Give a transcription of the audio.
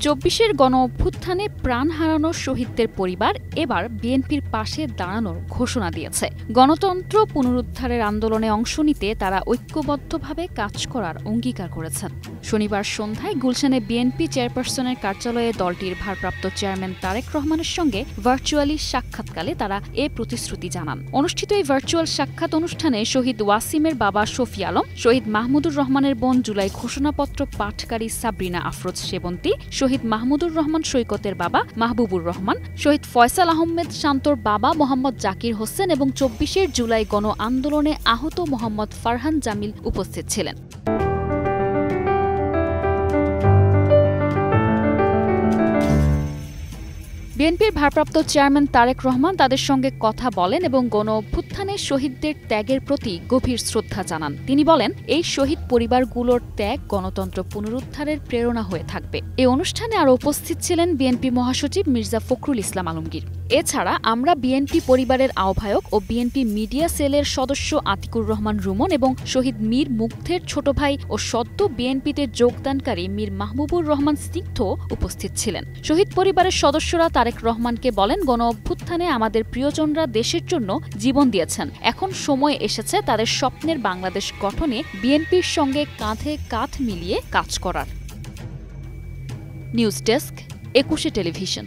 ২৪-এর গণ-অভ্যুত্থানে প্রাণ হারানো শহীদদের পরিবার এবার বিএনপির পাশে দাঁড়ানোর ঘোষণা দিয়েছে। গণতন্ত্র পুনরুদ্ধারের আন্দোলনে অংশ নিতে তারা ঐক্যবদ্ধভাবে কাজ করার অঙ্গীকার করেছেন। শনিবার সন্ধ্যায় গুলশানে বিএনপি চেয়ারপারসনের কার্যালয়ে দলটির ভারপ্রাপ্ত চেয়ারম্যান তারেক রহমানের সঙ্গে ভার্চুয়ালি সাক্ষাৎকালে তারা এ প্রতিশ্রুতি জানান। অনুষ্ঠিত এই ভার্চুয়াল সাক্ষাৎ অনুষ্ঠানে শহীদ ওয়াসিমের বাবা শফি আলম, শহীদ মাহমুদুর রহমানের বোন জুলাই ঘোষণাপত্র পাঠকারী সাবরিনা আফরোজ সেবন্তী, শহীদ মাহমুদুর রহমান সৈকতের বাবা মাহবুবুর রহমান, শহীদ ফয়সাল আহমেদ শান্তর বাবা মোহাম্মদ জাকির হোসেন এবং ২৪ জুলাই গণ আন্দোলনে আহত মোহাম্মদ ফারহান জামিল উপস্থিত ছিলেন। বিএনপির ভারপ্রাপ্ত চেয়ারম্যান তারেক রহমান তাদের সঙ্গে কথা বলেন এবং গণ-অভ্যুত্থানে শহীদদের ত্যাগের প্রতি গভীর শ্রদ্ধা জানান। তিনি বলেন, এই শহীদ পরিবারগুলোর ত্যাগ গণতন্ত্র পুনরুদ্ধারের প্রেরণা হয়ে থাকবে। এই অনুষ্ঠানে আরও উপস্থিত ছিলেন বিএনপি মহাসচিব মির্জা ফখরুল ইসলাম আলমগীর। এছাড়া আমরা বিএনপি পরিবারের আহ্বায়ক ও বিএনপি মিডিয়া সেলের সদস্য আতিকুর রহমান রুমন এবং শহীদ মীর মুগ্ধের ছোট ভাই ও সদ্য বিএনপিতে যোগদানকারী মীর মাহবুবুর রহমান স্নিগ্ধ উপস্থিত ছিলেন। শহীদ পরিবারের সদস্যরা তারেক রহমানকে বলেন, গণ-অভ্যুত্থানে আমাদের প্রিয়জনরা দেশের জন্য জীবন দিয়েছেন। এখন সময় এসেছে তাদের স্বপ্নের বাংলাদেশ গঠনে বিএনপির সঙ্গে কাঁধে কাঁধ মিলিয়ে কাজ করার। News desk, ২১ television.